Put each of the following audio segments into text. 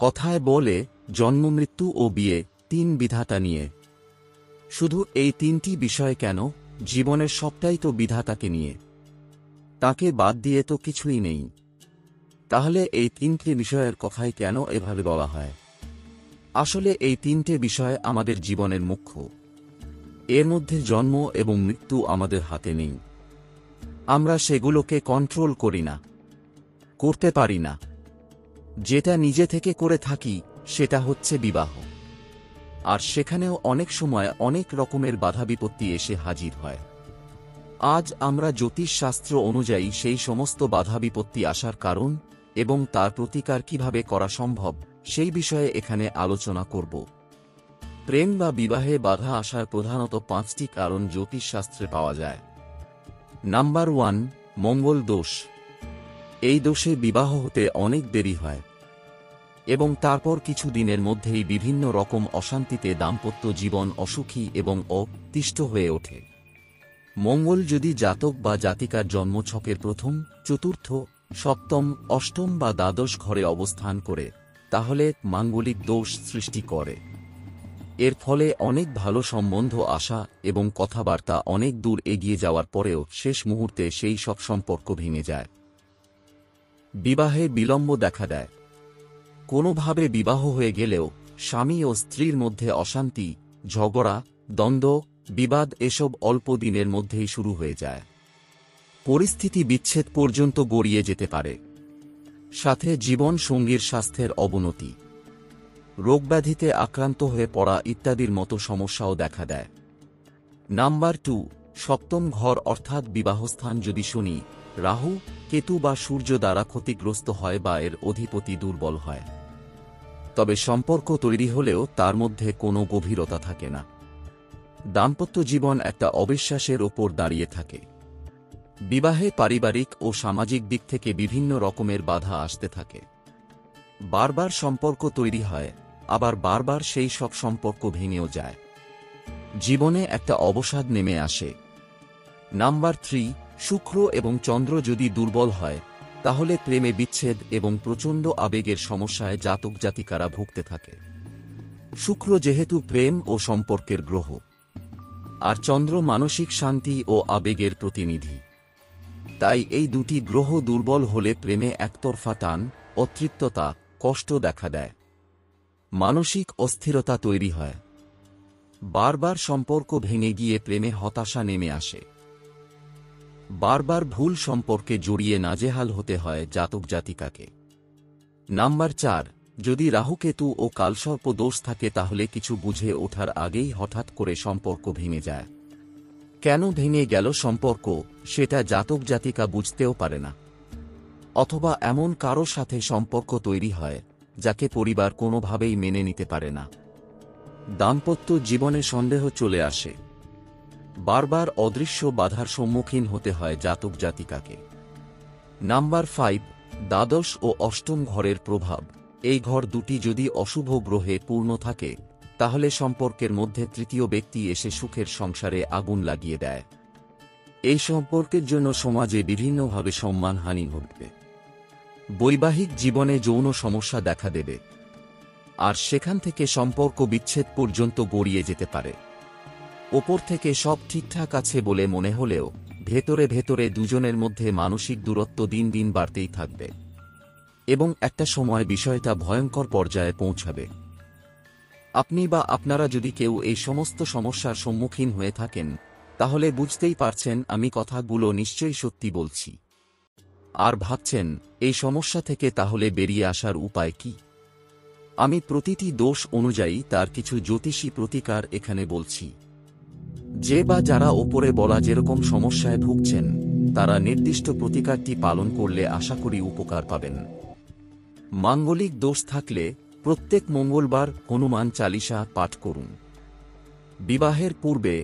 কথায় বলে জন্মমৃত্যু ও বিয়ে তিন বিধাতা নিয়ে। শুধু এই তিনটি বিষয় কেন, জীবনের সবটাই তো বিধাতাকে নিয়ে, তাকে বাদ দিয়ে তো কিছুই নেই। তাহলে এই তিনটি বিষয়ের কথাই কেন এভাবে বলা হয়? আসলে এই তিনটে বিষয় আমাদের জীবনের মুখ্য। এর মধ্যে জন্ম এবং মৃত্যু আমাদের হাতে নেই। আমরা সেগুলোকে কন্ট্রোল করি না, করতে পারি না। যেটা নিজে থেকে করে থাকি সেটা হচ্ছে বিবাহ। আর সেখানেও অনেক সময় অনেক রকমের বাধা বিপত্তি এসে হাজির হয়। আজ আমরা জ্যোতিষশাস্ত্র অনুযায়ী সেই সমস্ত বাধা বিপত্তি আসার কারণ এবং তার প্রতিকার কিভাবে করা সম্ভব সেই বিষয়ে এখানে আলোচনা করব। প্রেম বা বিবাহে বাধা আসার প্রধানত 5টি কারণ জ্যোতিষশাস্ত্রে পাওয়া যায়। নাম্বার 1, মঙ্গল দোষ। এই দোষে বিবাহ হতে অনেক দেরি হয় এবং তারপর কিছু দিনের মধ্যেই বিভিন্ন রকম অশান্তিতে দাম্পত্য জীবন অসুখী এবং অতিষ্ঠ হয়ে ওঠে। মঙ্গল যদি জাতক বা জাতিকার জন্মছকের প্রথম, চতুর্থ, সপ্তম, অষ্টম বা দ্বাদশ ঘরে অবস্থান করে তাহলে মাঙ্গলিক দোষ সৃষ্টি করে। এর ফলে অনেক ভালো সম্বন্ধ আসা এবং কথাবার্তা অনেক দূর এগিয়ে যাওয়ার পরেও শেষ মুহূর্তে সেই সব সম্পর্ক ভেঙে যায়। বিবাহে বিলম্ব দেখা দেয়। কোনোভাবে বিবাহ হয়ে গেলেও স্বামী ও স্ত্রীর মধ্যে অশান্তি, ঝগড়া, দ্বন্দ্ব, বিবাদ এসব অল্প দিনের মধ্যেই শুরু হয়ে যায়। পরিস্থিতি বিচ্ছেদ পর্যন্ত গড়িয়ে যেতে পারে। সাথে জীবন সঙ্গীর স্বাস্থ্যের অবনতি, রোগব্যাধিতে আক্রান্ত হয়ে পড়া ইত্যাদির মতো সমস্যাও দেখা দেয়। নাম্বার 2, সপ্তম ঘর অর্থাৎ বিবাহস্থান যদি শনি, রাহু, কেতু বা সূর্য দ্বারা ক্ষতিগ্রস্ত হয় বা এর অধিপতি দুর্বল হয়, তবে সম্পর্ক তৈরি হলেও তার মধ্যে কোনো গভীরতা থাকে না। দাম্পত্য জীবন একটা অবিশ্বাসের ওপর দাঁড়িয়ে থাকে। বিবাহে পারিবারিক ও সামাজিক দিক থেকে বিভিন্ন রকমের বাধা আসতে থাকে। বারবার সম্পর্ক তৈরি হয়, আবার বারবার সেই সব সম্পর্ক ভেঙেও যায়। জীবনে একটা অবসাদ নেমে আসে। নাম্বার 3, শুক্র এবং চন্দ্র যদি দুর্বল হয় তাহলে প্রেমে বিচ্ছেদ এবং প্রচণ্ড আবেগের সমস্যায় জাতক জাতিকারা ভুগতে থাকে। শুক্র যেহেতু প্রেম ও সম্পর্কের গ্রহ, আর চন্দ্র মানসিক শান্তি ও আবেগের প্রতিনিধি, তাই এই দুটি গ্রহ দুর্বল হলে প্রেমে একতরফা টান, অতৃপ্ততা, কষ্ট দেখা দেয়। মানসিক অস্থিরতা তৈরি হয়। বারবার সম্পর্ক ভেঙে গিয়ে প্রেমে হতাশা নেমে আসে। বারবার ভুল সম্পর্কে জড়িয়ে নাজেহাল হতে হয় জাতক জাতিকাকে। নাম্বার 4, যদি রাহুকেতু ও কালসর্প দোষ থাকে তাহলে কিছু বুঝে ওঠার আগেই হঠাৎ করে সম্পর্ক ভেঙে যায়। কেন ভেঙে গেল সম্পর্ক সেটা জাতক জাতিকা বুঝতেও পারে না। অথবা এমন কারো সাথে সম্পর্ক তৈরি হয় যাকে পরিবার কোনোভাবেই মেনে নিতে পারে না। দাম্পত্য জীবনে সন্দেহ চলে আসে। বারবার অদৃশ্য বাধার সম্মুখীন হতে হয় জাতক জাতিকাকে। নাম্বার 5, দ্বাদশ ও অষ্টম ঘরের প্রভাব। এই ঘর দুটি যদি অশুভ গ্রহে পূর্ণ থাকে তাহলে সম্পর্কের মধ্যে তৃতীয় ব্যক্তি এসে সুখের সংসারে আগুন লাগিয়ে দেয়। এই সম্পর্কের জন্য সমাজে বিভিন্নভাবে সম্মানহানি ঘটবে। বৈবাহিক জীবনে যৌন সমস্যা দেখা দেবে, আর সেখান থেকে সম্পর্ক বিচ্ছেদ পর্যন্ত গড়িয়ে যেতে পারে। ওপর থেকে সব ঠিকঠাক আছে বলে মনে হলেও ভেতরে ভেতরে দুজনের মধ্যে মানসিক দূরত্ব দিন দিন বাড়তেই থাকবে এবং একটা সময় বিষয়টা ভয়ঙ্কর পর্যায়ে পৌঁছাবে। আপনি বা আপনারা যদি কেউ এই সমস্ত সমস্যার সম্মুখীন হয়ে থাকেন তাহলে বুঝতেই পারছেন আমি কথাগুলো নিশ্চয়ই সত্যি বলছি। আর ভাবছেন এই সমস্যা থেকে তাহলে বেরিয়ে আসার উপায় কি? আমি প্রতিটি দোষ অনুযায়ী তার কিছু জ্যোতিষী প্রতিকার এখানে বলছি। যে বা যারা ওপরে বলা যেরকম সমস্যায় ভুগছেন তারা নির্দিষ্ট প্রতিকারটি পালন করলে আশা করি উপকার পাবেন। মাঙ্গলিক দোষ থাকলে প্রত্যেক মঙ্গলবার হনুমান চালিসা পাঠ করুন। বিবাহের পূর্বে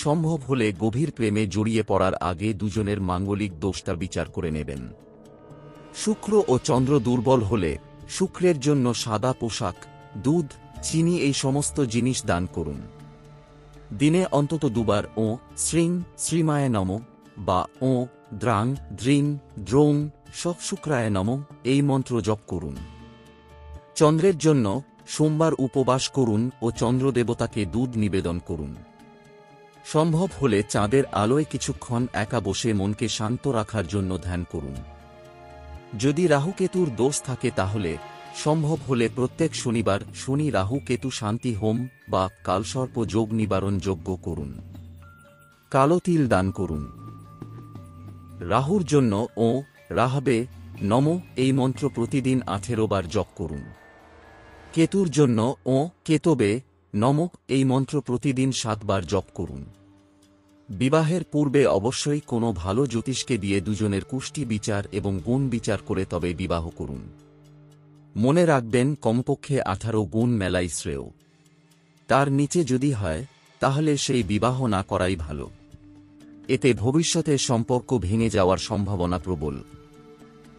সম্ভব হলে গভীর প্রেমে জড়িয়ে পড়ার আগে দুজনের মাঙ্গলিক দোষটা বিচার করে নেবেন। শুক্র ও চন্দ্র দুর্বল হলে শুক্রের জন্য সাদা পোশাক, দুধ, চিনি এই সমস্ত জিনিস দান করুন। দিনে অন্তত দুবার ও শ্রীং শ্রীমায় নম বা ও দ্রাং দ্রিং দ্রোং সব শুক্রায় নম এই মন্ত্র জপ করুন। চন্দ্রের জন্য সোমবার উপবাস করুন ও চন্দ্রদেবতাকে দুধ নিবেদন করুন। সম্ভব হলে চাঁদের আলোয় কিছুক্ষণ একা বসে মনকে শান্ত রাখার জন্য ধ্যান করুন। যদি রাহু-কেতুর দোষ থাকে তাহলে সম্ভব হলে প্রত্যেক শনিবার শনি রাহু-কেতু শান্তি হোম বা কালসর্প যোগ নিবারণ যজ্ঞ করুন। কালো তিল দান করুন। রাহুর জন্য ও রাহবে নমঃ এই মন্ত্র প্রতিদিন 18 বার জপ করুন। কেতুর জন্য ও কেতবে নমঃ এই মন্ত্র প্রতিদিন 7 বার জপ করুন। বিবাহের পূর্বে অবশ্যই কোনো ভালো জ্যোতিষকে দিয়ে দুজনের কুষ্টি বিচার এবং গুণ বিচার করে তবে বিবাহ করুন। মনে রাখবেন কমপক্ষে 18 গুণ মেলাই শ্রেয়। তার নিচে যদি হয় তাহলে সেই বিবাহ না করাই ভালো। এতে ভবিষ্যতে সম্পর্ক ভেঙে যাওয়ার সম্ভাবনা প্রবল।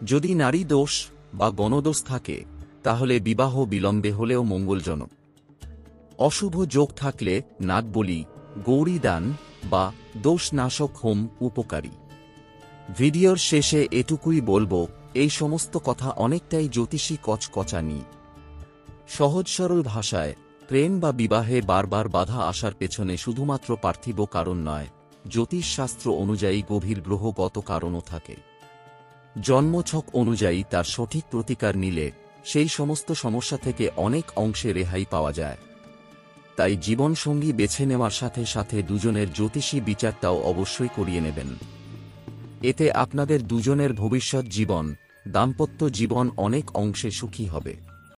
যদি নারী দোষ বা গণদোষ থাকে তাহলে বিবাহ বিলম্বে হলেও মঙ্গলজনক। অশুভ যোগ থাকলে নাগবলি, গৌরী দান বা দোষনাশক হোম উপকারী। ভিডিওর শেষে এটুকুই বলবো, এই সমস্ত কথা অনেকটাই জ্যোতিষী কচকচানি। সহজ সরল ভাষায় প্রেম বা বিবাহে বারবার বাধা আসার পেছনে শুধুমাত্র পার্থিব কারণ নয়, জ্যোতিষশাস্ত্র অনুযায়ী গভীর গ্রহগত কারণও থাকে। জন্মছক অনুযায়ী তার সঠিক প্রতিকার নিলে সেই সমস্ত সমস্যা থেকে অনেক অংশে রেহাই পাওয়া যায়। তাই জীবনসঙ্গী বেছে নেওয়ার সাথে সাথে দুজনের জ্যোতিষী বিচারটাও অবশ্যই করিয়ে নেবেন। এতে আপনাদের দুজনের ভবিষ্যৎ জীবন, দাম্পত্য জীবন অনেক অংশে সুখী হবে।